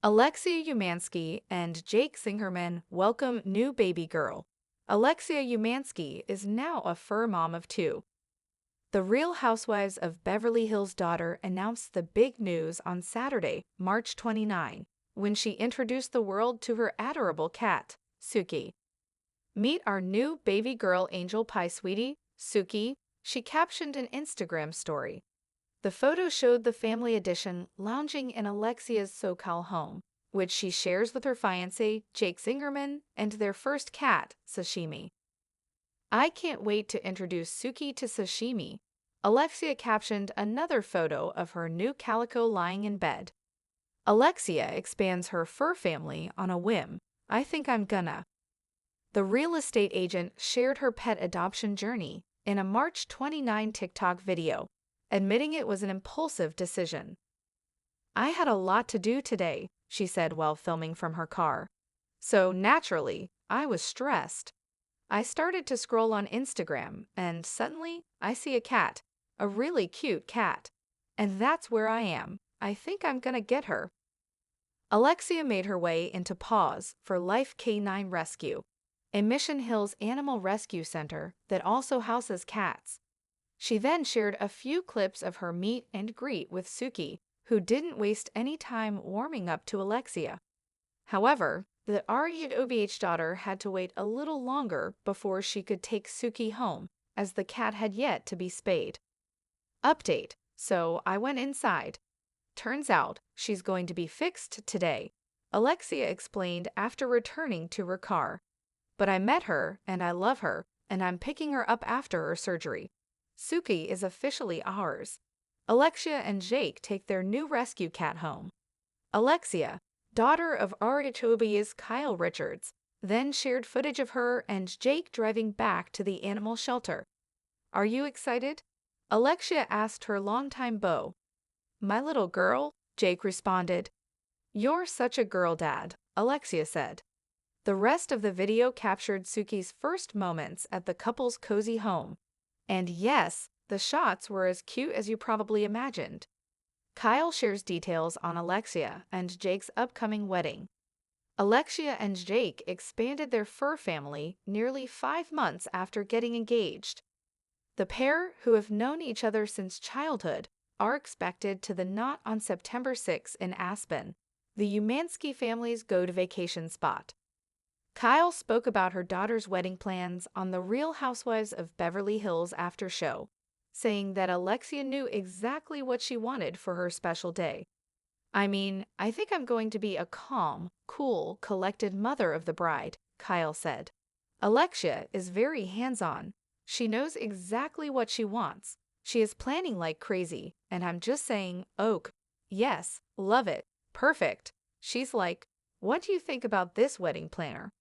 Alexia Umansky and Jake Zingerman welcome new baby girl. Alexia Umansky is now a fur mom of two. The Real Housewives of Beverly Hills daughter announced the big news on Saturday, March 29, when she introduced the world to her adorable cat, Suki. "Meet our new baby girl angel pie sweetie, Suki," she captioned an Instagram story. The photo showed the family edition lounging in Alexia's SoCal home, which she shares with her fiancé, Jake Zingerman, and their first cat, Sashimi. "I can't wait to introduce Suki to Sashimi," Alexia captioned another photo of her new calico lying in bed. Alexia expands her fur family on a whim. "I think I'm gonna." The real estate agent shared her pet adoption journey in a March 29 TikTok video, admitting it was an impulsive decision. "I had a lot to do today," she said while filming from her car. "So naturally, I was stressed. I started to scroll on Instagram, and suddenly I see a cat, a really cute cat. And that's where I am. I think I'm gonna get her." Alexia made her way into Paws for Life Canine Rescue, a Mission Hills animal rescue center that also houses cats. She then shared a few clips of her meet and greet with Suki, who didn't waste any time warming up to Alexia. However, the RUOVH daughter had to wait a little longer before she could take Suki home, as the cat had yet to be spayed. Update: "So I went inside. Turns out she's going to be fixed today," Alexia explained after returning to her car. "But I met her, and I love her, and I'm picking her up after her surgery. Suki is officially ours." Alexia and Jake take their new rescue cat home. Alexia, daughter of RHOB's Kyle Richards, then shared footage of her and Jake driving back to the animal shelter. "Are you excited?" Alexia asked her longtime beau. "My little girl," Jake responded. "You're such a girl, Dad," Alexia said. The rest of the video captured Suki's first moments at the couple's cozy home. And yes, the shots were as cute as you probably imagined. Kyle shares details on Alexia and Jake's upcoming wedding. Alexia and Jake expanded their fur family nearly 5 months after getting engaged. The pair, who have known each other since childhood, are expected to the knot on September 6 in Aspen, the Umansky family's go-to-vacation spot. Kyle spoke about her daughter's wedding plans on the Real Housewives of Beverly Hills after show, saying that Alexia knew exactly what she wanted for her special day. "I mean, I think I'm going to be a calm, cool, collected mother of the bride," Kyle said. "Alexia is very hands-on. She knows exactly what she wants. She is planning like crazy, and I'm just saying, oak, yes, love it, perfect." She's like, "What do you think about this wedding planner?"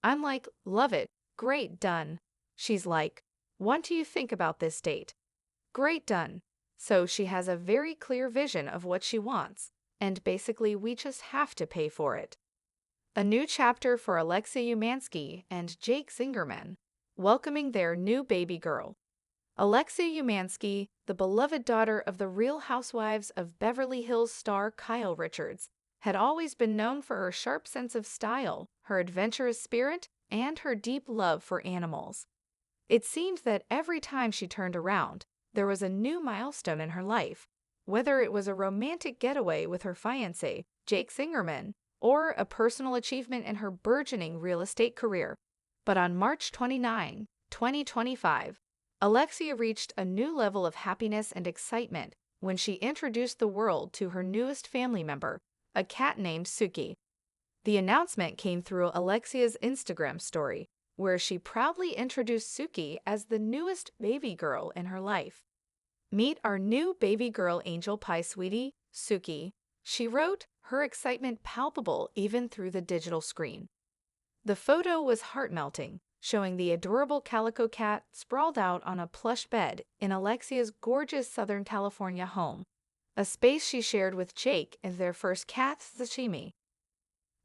I'm like, "Love it, great, done." She's like, "What do you think about this date?" Great, done. So she has a very clear vision of what she wants, and basically we just have to pay for it. A new chapter for Alexia Umansky and Jake Zingerman, welcoming their new baby girl. Alexia Umansky, the beloved daughter of the Real Housewives of Beverly Hills star Kyle Richards, had always been known for her sharp sense of style, her adventurous spirit, and her deep love for animals. It seemed that every time she turned around, there was a new milestone in her life, whether it was a romantic getaway with her fiancé, Jake Zingerman, or a personal achievement in her burgeoning real estate career. But on March 29, 2025, Alexia reached a new level of happiness and excitement when she introduced the world to her newest family member, a cat named Suki. The announcement came through Alexia's Instagram story, where she proudly introduced Suki as the newest baby girl in her life. "Meet our new baby girl angel pie sweetie, Suki," she wrote, her excitement palpable even through the digital screen. The photo was heart-melting, showing the adorable calico cat sprawled out on a plush bed in Alexia's gorgeous Southern California home, a space she shared with Jake and their first cat, Sashimi.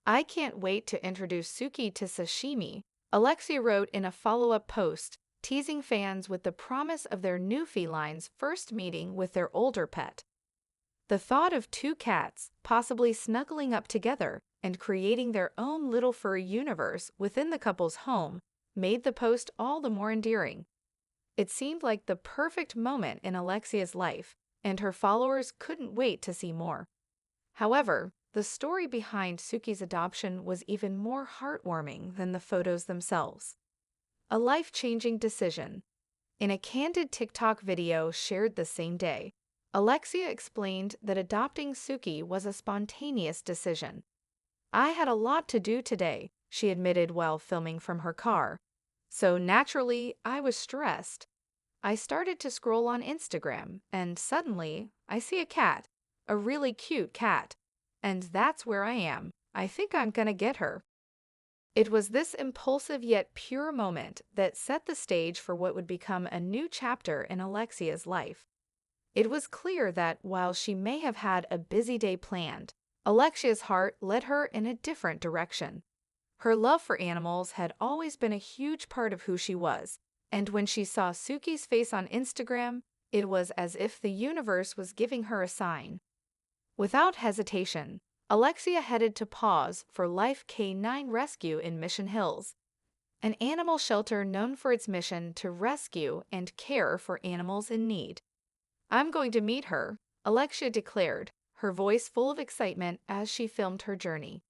"I can't wait to introduce Suki to Sashimi," Alexia wrote in a follow-up post, teasing fans with the promise of their new felines first meeting with their older pet. The thought of two cats possibly snuggling up together and creating their own little furry universe within the couple's home made the post all the more endearing. It seemed like the perfect moment in Alexia's life, and her followers couldn't wait to see more. However, the story behind Suki's adoption was even more heartwarming than the photos themselves. A life-changing decision. In a candid TikTok video shared the same day, Alexia explained that adopting Suki was a spontaneous decision. "I had a lot to do today," she admitted while filming from her car. "So naturally, I was stressed. I started to scroll on Instagram, and suddenly, I see a cat, a really cute cat. And that's where I am. I think I'm gonna get her." It was this impulsive yet pure moment that set the stage for what would become a new chapter in Alexia's life. It was clear that while she may have had a busy day planned, Alexia's heart led her in a different direction. Her love for animals had always been a huge part of who she was, and when she saw Suki's face on Instagram, it was as if the universe was giving her a sign. Without hesitation, Alexia headed to Paws for Life K9 Rescue in Mission Hills, an animal shelter known for its mission to rescue and care for animals in need. "I'm going to meet her," Alexia declared, her voice full of excitement as she filmed her journey.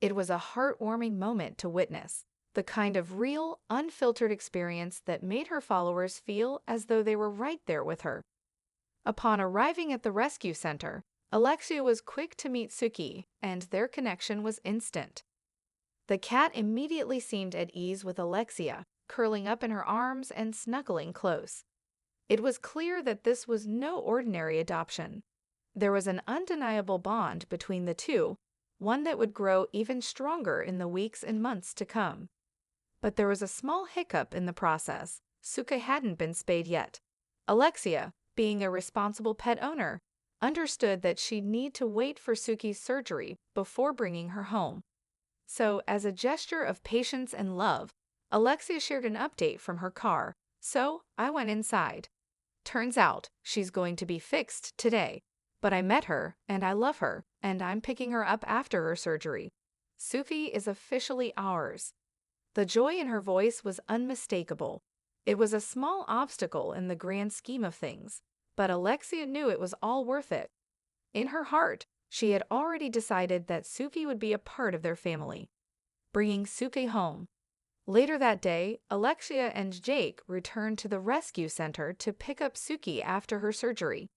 It was a heartwarming moment to witness, the kind of real, unfiltered experience that made her followers feel as though they were right there with her. Upon arriving at the rescue center, Alexia was quick to meet Suki, and their connection was instant. The cat immediately seemed at ease with Alexia, curling up in her arms and snuggling close. It was clear that this was no ordinary adoption. There was an undeniable bond between the two, one that would grow even stronger in the weeks and months to come. But there was a small hiccup in the process. Suki hadn't been spayed yet. Alexia, being a responsible pet owner, understood that she'd need to wait for Suki's surgery before bringing her home. So, as a gesture of patience and love, Alexia shared an update from her car. "So, I went inside. Turns out, she's going to be fixed today. But I met her, and I love her, and I'm picking her up after her surgery. Suki is officially ours." The joy in her voice was unmistakable. It was a small obstacle in the grand scheme of things, but Alexia knew it was all worth it. In her heart, she had already decided that Suki would be a part of their family. Bringing Suki home. Later that day, Alexia and Jake returned to the rescue center to pick up Suki after her surgery.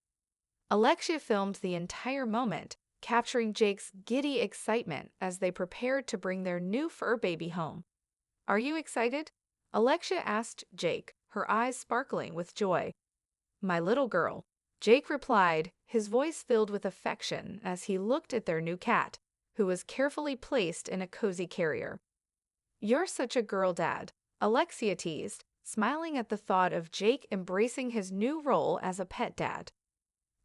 Alexia filmed the entire moment, capturing Jake's giddy excitement as they prepared to bring their new fur baby home. "Are you excited?" Alexia asked Jake, her eyes sparkling with joy. "My little girl," Jake replied, his voice filled with affection as he looked at their new cat, who was carefully placed in a cozy carrier. "You're such a girl, Dad," Alexia teased, smiling at the thought of Jake embracing his new role as a pet dad.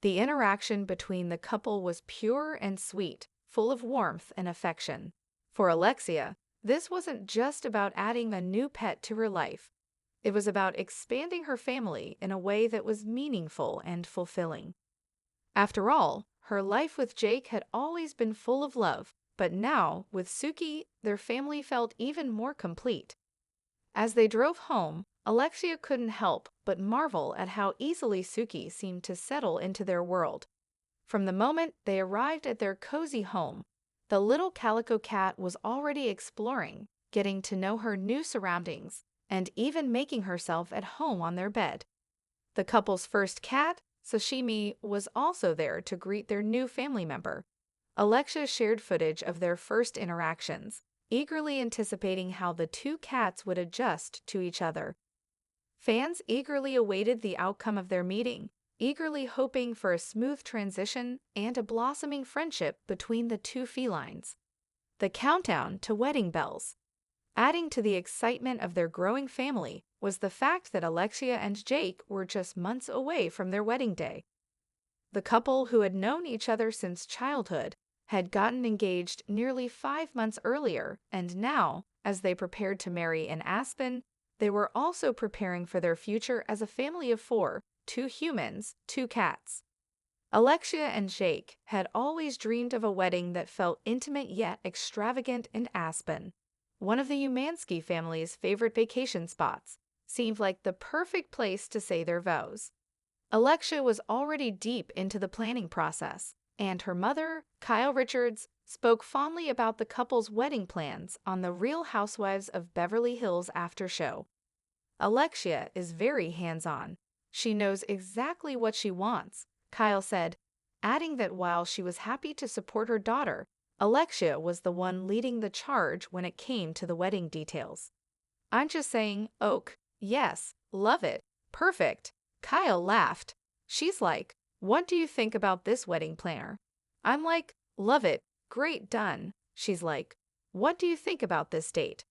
The interaction between the couple was pure and sweet, full of warmth and affection. For Alexia, this wasn't just about adding a new pet to her life. It was about expanding her family in a way that was meaningful and fulfilling. After all, her life with Jake had always been full of love, but now, with Suki, their family felt even more complete. As they drove home, Alexia couldn't help but marvel at how easily Suki seemed to settle into their world. From the moment they arrived at their cozy home, the little calico cat was already exploring, getting to know her new surroundings, and even making herself at home on their bed. The couple's first cat, Sashimi, was also there to greet their new family member. Alexia shared footage of their first interactions, eagerly anticipating how the two cats would adjust to each other. Fans eagerly awaited the outcome of their meeting, eagerly hoping for a smooth transition and a blossoming friendship between the two felines. The countdown to wedding bells. Adding to the excitement of their growing family was the fact that Alexia and Jake were just months away from their wedding day. The couple, who had known each other since childhood, had gotten engaged nearly 5 months earlier, and now, as they prepared to marry in Aspen, they were also preparing for their future as a family of 4, 2 humans, 2 cats. Alexia and Jake had always dreamed of a wedding that felt intimate yet extravagant in Aspen. One of the Umansky family's favorite vacation spots seemed like the perfect place to say their vows. Alexia was already deep into the planning process, and her mother, Kyle Richards, spoke fondly about the couple's wedding plans on the Real Housewives of Beverly Hills after show. Alexia is very hands-on. She knows exactly what she wants, Kyle said, adding that while she was happy to support her daughter, Alexia was the one leading the charge when it came to the wedding details. "I'm just saying, Oak, yes, love it, perfect." Kyle laughed. She's like, "What do you think about this wedding planner?" I'm like, "Love it, great, done." She's like, "What do you think about this date?"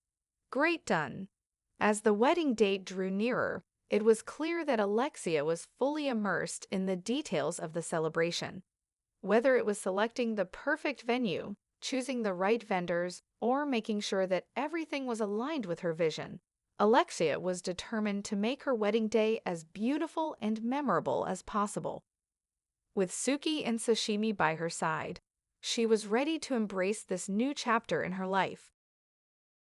"Great, done." As the wedding date drew nearer, it was clear that Alexia was fully immersed in the details of the celebration. Whether it was selecting the perfect venue, choosing the right vendors, or making sure that everything was aligned with her vision, Alexia was determined to make her wedding day as beautiful and memorable as possible. With Suki and sashimi by her side, she was ready to embrace this new chapter in her life.